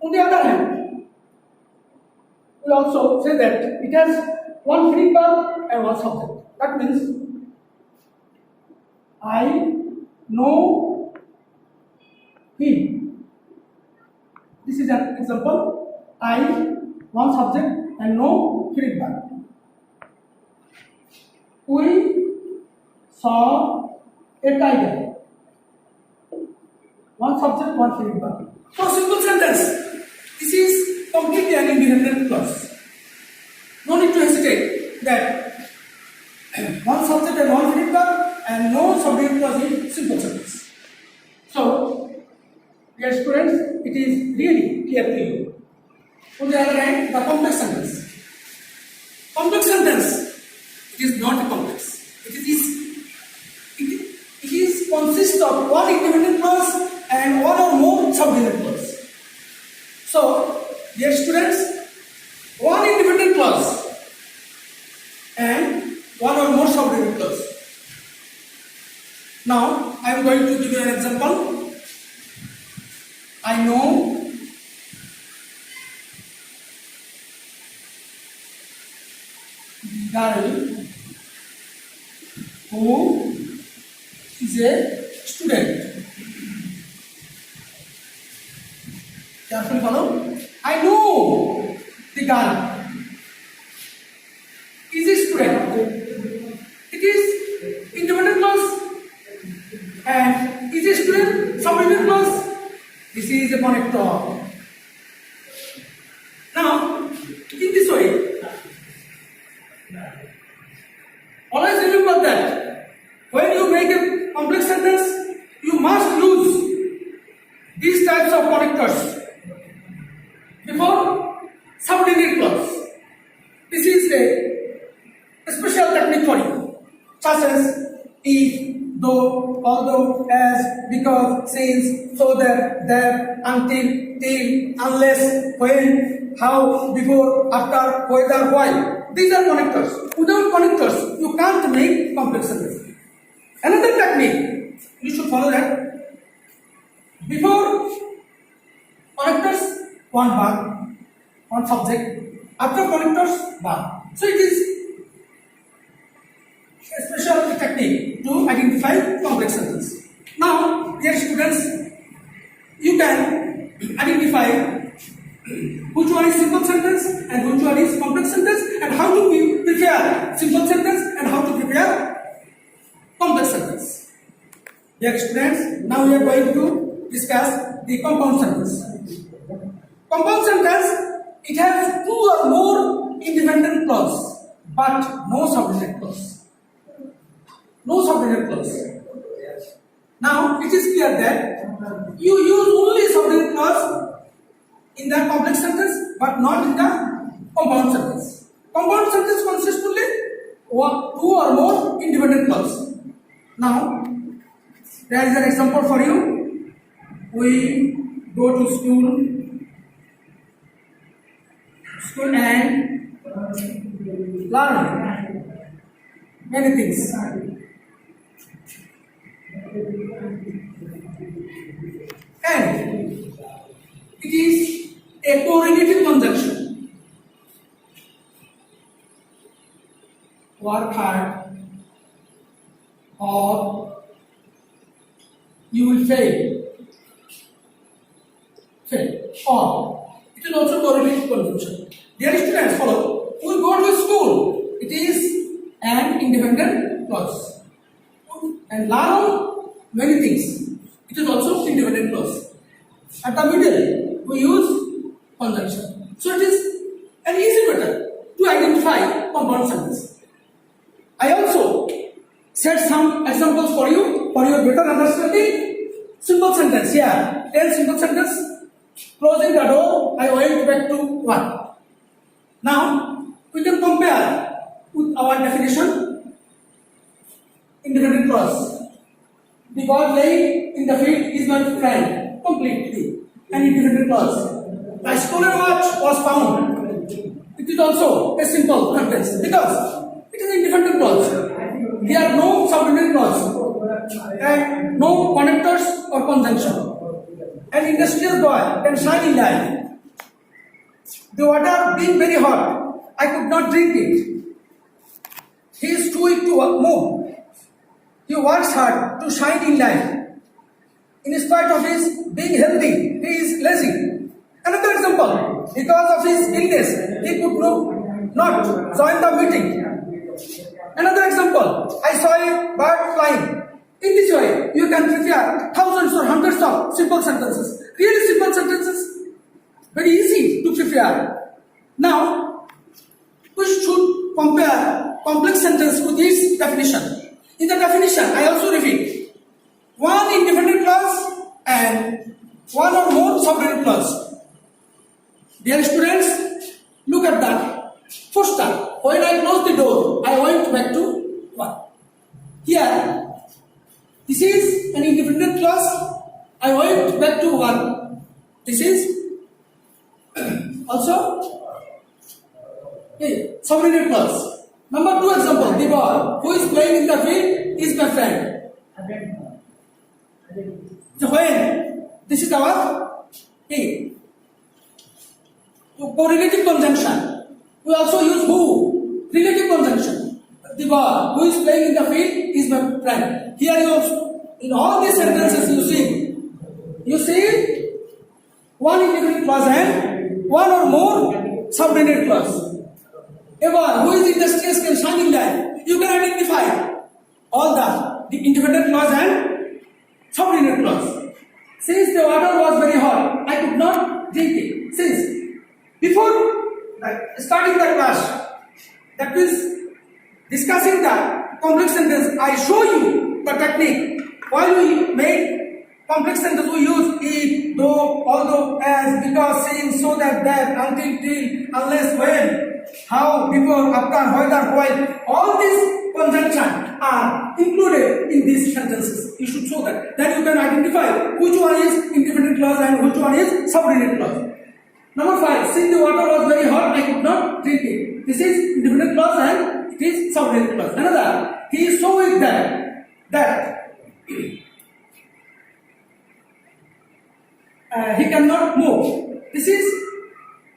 On the other hand, we also say that it has one free verb and one subject. That means I know him. This is an example. I, one subject, and no free verb. We saw a tiger. One subject, one free verb. So simple sentence. This is completely an independent clause. No need to hesitate that one subject and one free verb and no subject clause in simple sentence. So, dear students, it is really clear to you. On the other hand, the complex sentence. Complex sentence, it is not complex. It is consists of one independent clause and one or more subordinate clause. So, dear students, one independent clause and one or more subordinate clause. Now, I am going to give you an example. I know the girl who is a student. Carefully follow. I know the girl is a student. It is independent clause and is a student subordinate clause. This is a connector. Now, in this way, always remember that when you make a complex sentence, you must use these types of connectors before subordinate clause. This is a special technique for you, such as if, though, although, as, because, since, so that, until, till, unless, when, how, before, after, whether, why. These are connectors. Without connectors, you can't make complex sentence. Another technique, you should follow that. Before connectors, one verb, one subject. After connectors, verb. So it is a special technique to identify complex sentence. Now, dear students, you can identify which one is simple sentence and which one is complex sentence, and how to prepare simple sentence and how to prepare complex sentence. Dear students, now we are going to discuss the compound sentence. Compound sentence, it has two or more independent clause, but no subordinate clause. No subordinate clause. Now, it is clear that you use only subordinate clause in the complex sentence, but not in the compound sentence. Compound sentence consists only of two or more independent clause. Now, there is an example for you. We go to school and learn many things. And it is a correlative conjunction. Work hard or you will fail. Or it is also correlative conjunction. Dear students, follow. We go to school. It is an independent clause. And learn many things. It is also independent clause. At the middle, we use conjunction. So it is an easy method to identify compound sentence. I also set some examples for you for your better understanding. Simple sentence here. 10 simple sentence. Closing the door, I went back to work. Now, we can compare with our definition. Independent clause. The God lay in the field is my friend. Completely. An independent clause. The stolen watch was found. It is also a simple sentence because it is an independent clause. There are no subordinate clause and no connectors or conjunction. An industrial boy can shine in life The water being very hot, I could not drink it. He is too weak to move. He works hard to shine in life. In spite of his being healthy, he is lazy. Another example, because of his illness, he could not join the meeting. Another example, I saw a bird flying. In this way, you can prepare thousands or hundreds of simple sentences. Really simple sentences, very easy to prepare. Now, we should compare complex sentence with its definition. In the definition, I also repeat, one independent clause and one or more subordinate clause. Dear students, look at that. First step, when I closed the door, I went back to one. Here, this is an independent clause. I went back to one. This is also a subordinate clause. Number 2 example, the boy who is playing in the field is my friend. So when this is our A. Correlative conjunction. We also use who. Relative conjunction. The boy who is playing in the field is my friend. Here you also, in all these sentences you see one independent clause and one or more subordinate clause. A boy who is industrious can shine in life. You can identify all the independent clause and subordinate clause. Since the water was very hot, I could not drink it. Since before starting the class, that is discussing the complex sentence, I show you the technique. While we make complex sentence, we use if, though, although, as, because, since, so that, until, till, unless, when, how, before, after, whether, while. All these conjunctions are included in these sentences. You should show that. Then you can identify which one is independent clause and which one is subordinate clause. Number 5. Since the water was very hot, I could not drink it. This is independent clause and it is subordinate clause. Another. He is so weak that he cannot move. This is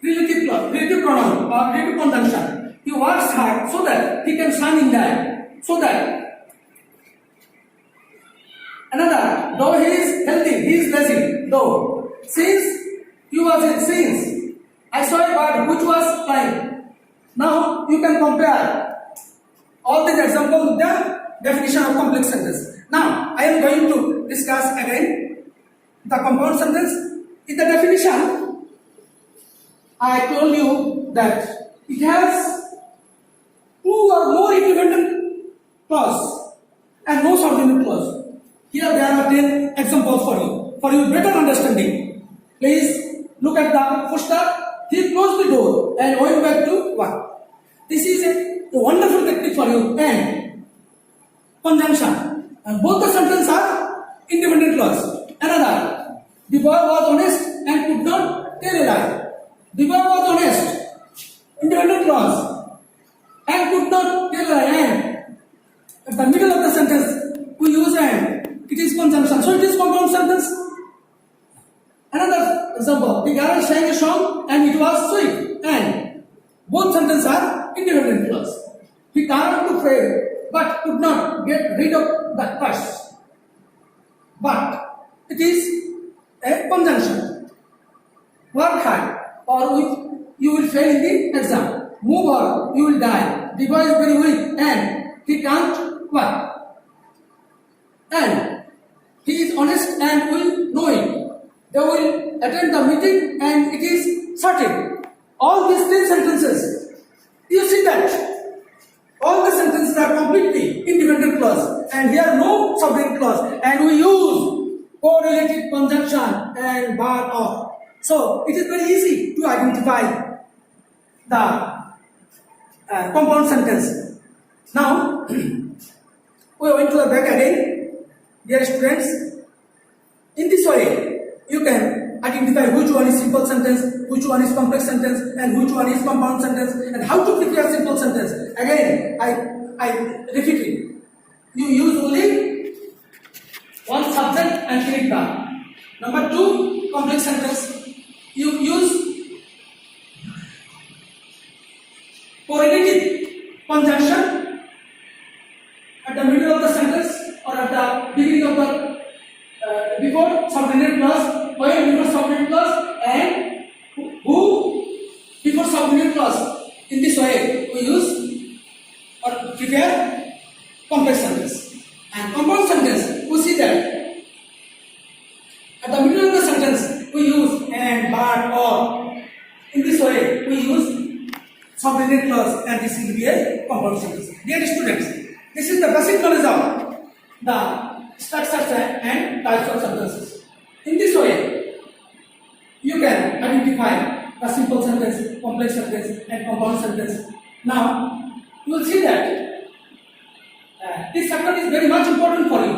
relative clause, relative pronoun or relative conjunction. He works hard so that he can shine in life. So that. Another. Though he is healthy, he is lazy. Though. Since I saw a bird which was flying. Now you can compare all these examples with the definition of complex sentence. Now I am going to discuss again the compound sentence. In the definition, I told you that it has 2 or more independent clause and no subordinate clause. Here there are 10 examples for you better understanding. Please look at the first step. He closed the door and went back to one. This is a wonderful technique for you. And conjunction. And both the sentences are independent clause. Another. The boy was honest and could not tell a lie. The boy was honest. Independent clause. And could not tell a lie. And at the middle of the sentence, we use and. It is conjunction. So it is compound sentence. Another example. The girl sang a song and it was sweet. And both sentences are independent clause. He tried to pray but could not get rid of the curse. But it is a conjunction. Work hard or you will fail in the exam. Move on, you will die. The boy is very weak and he can't work. And he is honest and will know it. They will attend the meeting and it is certain. All these 3 sentences, you see that all the sentences are completely independent clause and here no subordinate clause and we use correlative conjunction and bar or. So it is very easy to identify the compound sentence. Now we are going to the back again, dear students. In this way, you can identify which one is simple sentence, which one is complex sentence, and which one is compound sentence, and how to prepare simple sentence. Again, I repeat it. You use only one subject and fill it back. Number 2, complex sentence. You use correlative conjunction at the middle of the sentence or at the beginning of the before subordinate clause, where before subordinate clause, and who before subordinate clause. In this way, we use or prepare complex sentence. And compound sentence, we see that at the middle of the sentence we use and, but, or. In this way, we use subordinate clause, and this will be a compound sentence. Dear students, this is the basic knowledge of the structures and types of sentences. In this way, you can identify the simple sentence, complex sentence, and compound sentence. Now, you will see that this chapter is very much important for you.